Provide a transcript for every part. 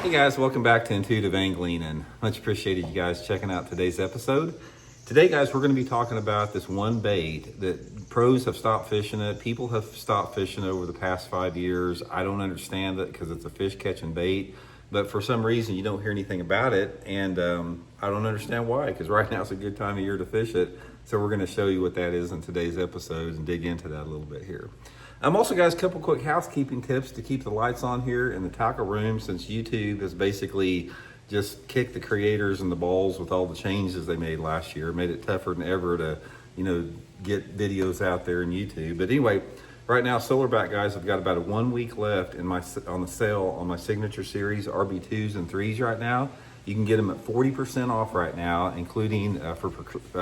Hey guys, welcome back to Intuitive Angling, and much appreciated you guys checking out today's episode. Today guys, we're going to be talking about this one bait that pros have stopped fishing it. People have stopped fishing over the past 5 years. I don't understand it because it's a fish catching bait, but for some reason you don't hear anything about it, and I don't understand why, because right now it's a good time of year to fish it. So we're going to show you what that is in today's episode and dig into that a little bit here. Also guys, a couple quick housekeeping tips to keep the lights on here in the tackle room, since YouTube has basically just kicked the creators in the balls with all the changes they made last year. Made it tougher than ever to, get videos out there in YouTube. But anyway, right now, Solarback guys, I've got about a 1 week left on the sale on my signature series, RB2s and 3s right now. You can get them at 40% off right now, including for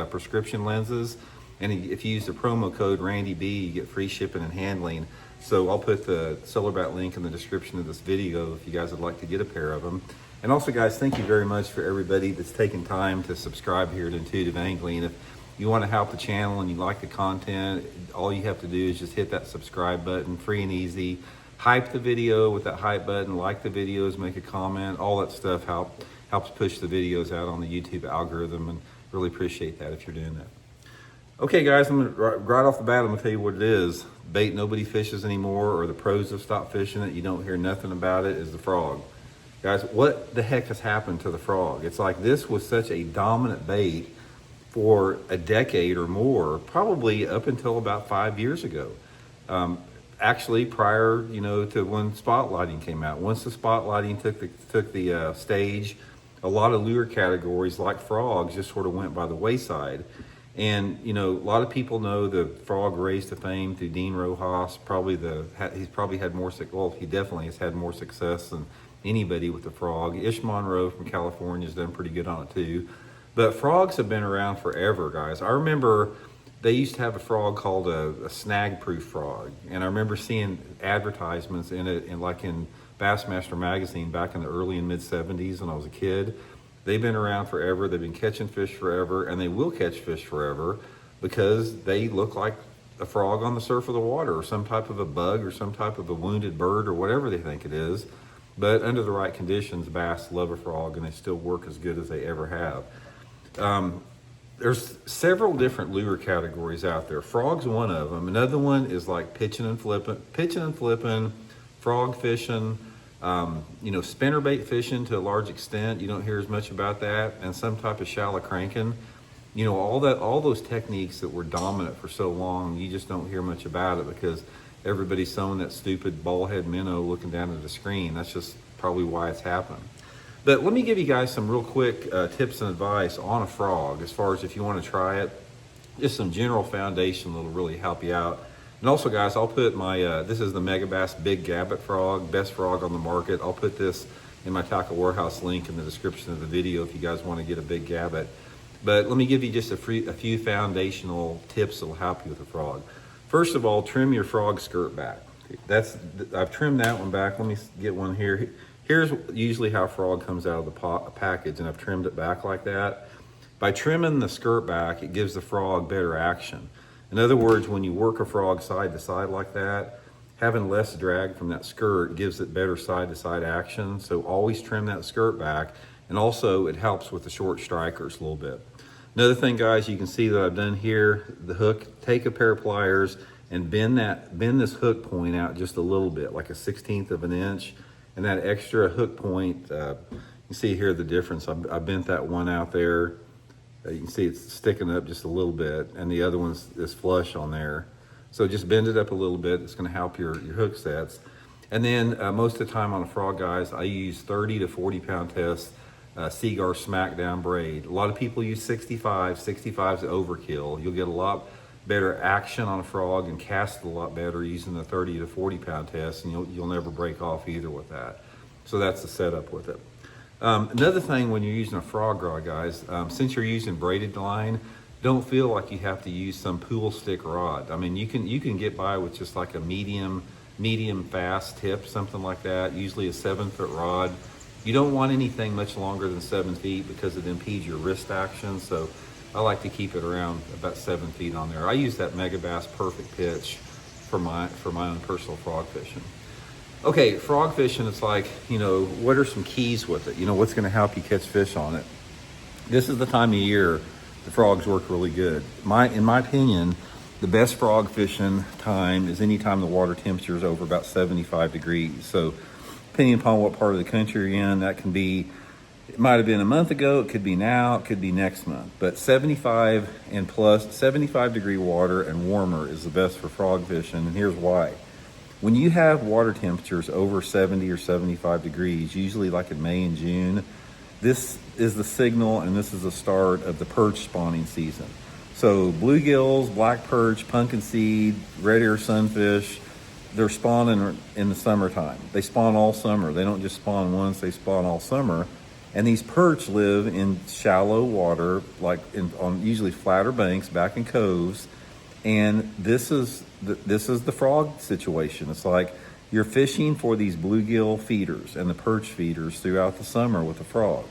prescription lenses. And if you use the promo code RandyB, you get free shipping and handling. So I'll put the Solarback link in the description of this video if you guys would like to get a pair of them. And also guys, thank you very much for everybody that's taken time to subscribe here to Intuitive Angling. If you want to help the channel and you like the content, all you have to do is just hit that subscribe button, free and easy. Hype the video with that hype button, like the videos, make a comment, all that stuff helps push the videos out on the YouTube algorithm, and really appreciate that if you're doing that. Okay guys, right off the bat, I'm gonna tell you what it is. Bait nobody fishes anymore, or the pros have stopped fishing it, you don't hear nothing about it, is the frog. Guys, what the heck has happened to the frog? It's like this was such a dominant bait for a decade or more, probably up until about 5 years ago. Actually prior, to when spotlighting came out. Once the spotlighting took the stage, a lot of lure categories like frogs just sort of went by the wayside. And a lot of people know the frog raised to fame through Dean Rojas. He's probably had more he definitely has had more success than anybody with the frog. Ish Monroe from California has done pretty good on it too. But frogs have been around forever, guys. I remember they used to have a frog called a snag-proof frog, and I remember seeing advertisements in it in Bassmaster magazine back in the early and mid 70s when I was a kid. They've been around forever, they've been catching fish forever, and they will catch fish forever because they look like a frog on the surface of the water, or some type of a bug, or some type of a wounded bird, or whatever they think it is. But under the right conditions, bass love a frog, and they still work as good as they ever have. There's several different lure categories out there. Frog's one of them. Another one is like pitching and flipping, frog fishing, spinnerbait fishing to a large extent. You don't hear as much about that, and some type of shallow cranking. All those techniques that were dominant for so long, you just don't hear much about it because everybody's throwing that stupid ball head minnow looking down at the screen. That's just probably why it's happened. But let me give you guys some real quick tips and advice on a frog, as far as if you want to try it. Just some general foundation that'll really help you out. And also guys, I'll put my, this is the Megabass Big Gabot frog, best frog on the market. I'll put this in my Tackle Warehouse link in the description of the video if you guys want to get a big Gabot. But let me give you just a few foundational tips that'll help you with the frog. First of all, trim your frog skirt back. I've trimmed that one back. Let me get one here. Here's usually how frog comes out of the package, and I've trimmed it back like that. By trimming the skirt back, it gives the frog better action. In other words, when you work a frog side to side like that, having less drag from that skirt gives it better side to side action. So always trim that skirt back, and also it helps with the short strikers a little bit. Another thing guys, you can see that I've done here, the hook, take a pair of pliers and bend this hook point out just a little bit, like a 1/16 of an inch. And that extra hook point, you see here the difference. I bent that one out there. You can see it's sticking up just a little bit, and the other one's is flush on there. So just bend it up a little bit. It's gonna help your hook sets. And then most of the time on a frog, guys, I use 30 to 40 pound test Seaguar Smackdown braid. A lot of people use 65. 65's overkill. You'll get a lot better action on a frog and cast a lot better using the 30 to 40 pound test, and you'll never break off either with that. So that's the setup with it. Another thing when you're using a frog rod, guys, since you're using braided line, don't feel like you have to use some pool stick rod. I mean, you can get by with just like a medium fast tip, something like that, usually a 7-foot rod. You don't want anything much longer than 7 feet because it impedes your wrist action. So I like to keep it around about 7 feet on there. I use that Megabass Perfect Pitch for my own personal frog fishing. Okay, frog fishing, it's like, what are some keys with it? What's going to help you catch fish on it? This is the time of year the frogs work really good. In my opinion, the best frog fishing time is anytime the water temperature is over about 75 degrees. So depending upon what part of the country you're in, that can be, it might have been a month ago, it could be now, it could be next month. But 75 and plus, 75 degree water and warmer is the best for frog fishing, and here's why. When you have water temperatures over 70 or 75 degrees, usually like in May and June, this is the signal and this is the start of the perch spawning season. So bluegills, black perch, pumpkin seed, red ear sunfish, they're spawning in the summertime. They spawn all summer. They don't just spawn once, they spawn all summer. And these perch live in shallow water, like on usually flatter banks, back in coves. And this is the frog situation. It's like you're fishing for these bluegill feeders and the perch feeders throughout the summer with the frog.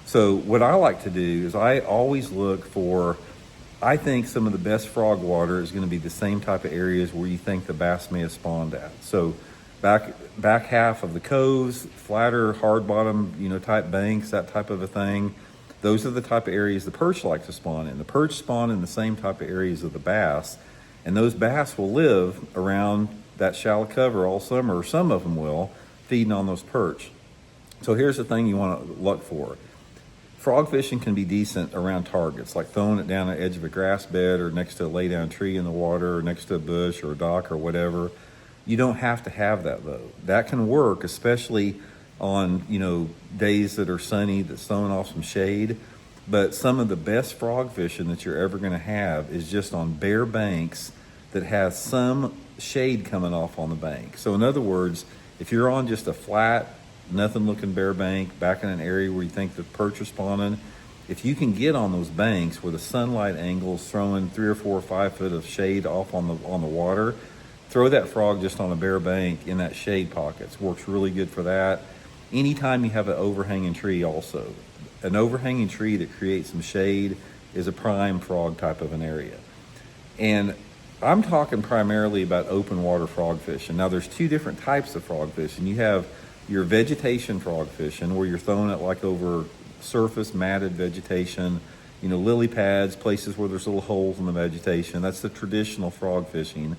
So what I like to do is I always look for, I think some of the best frog water is going to be the same type of areas where you think the bass may have spawned at. So back half of the coves, flatter, hard bottom, type banks, that type of a thing. Those are the type of areas the perch like to spawn in. The perch spawn in the same type of areas of the bass, and those bass will live around that shallow cover all summer, or some of them will, feeding on those perch. So here's the thing you want to look for. Frog fishing can be decent around targets, like throwing it down the edge of a grass bed or next to a lay down tree in the water or next to a bush or a dock or whatever. You don't have to have that though. That can work, especially on days that are sunny, that's throwing off some shade. But some of the best frog fishing that you're ever going to have is just on bare banks that has some shade coming off on the bank. So in other words, if you're on just a flat, nothing looking bare bank back in an area where you think the perch are spawning, if you can get on those banks where the sunlight angle's throwing 3 or 4 or 5 foot of shade off on the water, throw that frog just on a bare bank in that shade pockets. Works really good for that. Anytime you have an overhanging tree also. An overhanging tree that creates some shade is a prime frog type of an area. And I'm talking primarily about open water frog fishing. Now there's 2 different types of frog fishing. You have your vegetation frog fishing where you're throwing it like over surface matted vegetation, lily pads, places where there's little holes in the vegetation. That's the traditional frog fishing.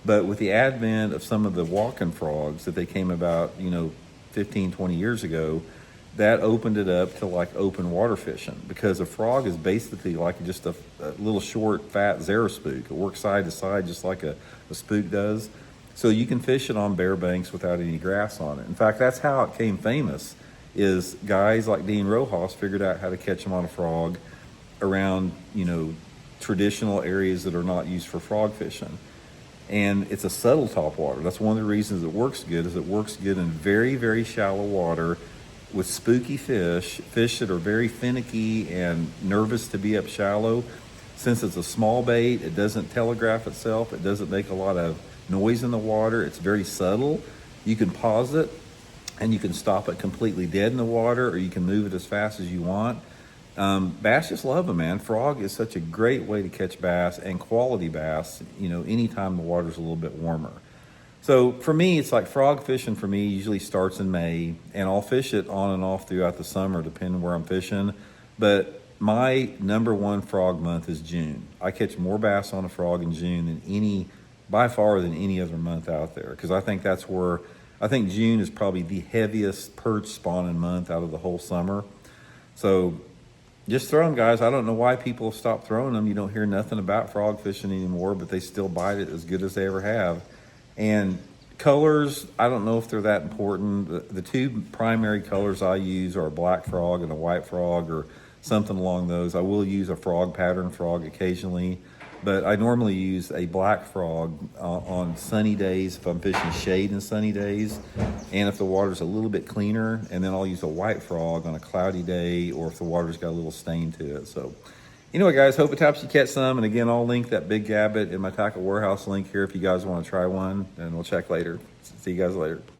But with the advent of some of the walking frogs that they came about, 15, 20 years ago, that opened it up to like open water fishing, because a frog is basically like just a little short, fat Xerospook. It works side to side just like a spook does. So you can fish it on bare banks without any grass on it. In fact, that's how it came famous, is guys like Dean Rojas figured out how to catch them on a frog around, traditional areas that are not used for frog fishing. And it's a subtle top water. That's one of the reasons it works good, is it works good in very, very shallow water with spooky fish that are very finicky and nervous to be up shallow. Since it's a small bait, it doesn't telegraph itself. It doesn't make a lot of noise in the water. It's very subtle. You can pause it and you can stop it completely dead in the water, or you can move it as fast as you want. Bass just love them, man. Frog is such a great way to catch bass, and quality bass, anytime the water's a little bit warmer. So for me, it's like frog fishing for me usually starts in May, and I'll fish it on and off throughout the summer depending where I'm fishing. But my number 1 frog month is June. I catch more bass on a frog in June by far than any other month out there, because I think June is probably the heaviest perch spawning month out of the whole summer. So just throw them, guys. I don't know why people have stopped throwing them. You don't hear nothing about frog fishing anymore, but they still bite it as good as they ever have. And colors, I don't know if they're that important. The 2 primary colors I use are a black frog and a white frog, or something along those. I will use a frog pattern frog occasionally, but I normally use a black frog on sunny days if I'm fishing shade in sunny days, and if the water's a little bit cleaner, and then I'll use a white frog on a cloudy day, or if the water's got a little stain to it. So anyway, guys, hope it helps you catch some. And again, I'll link that big gabot in my tackle warehouse link here if you guys want to try one, and we'll check later. See you guys later.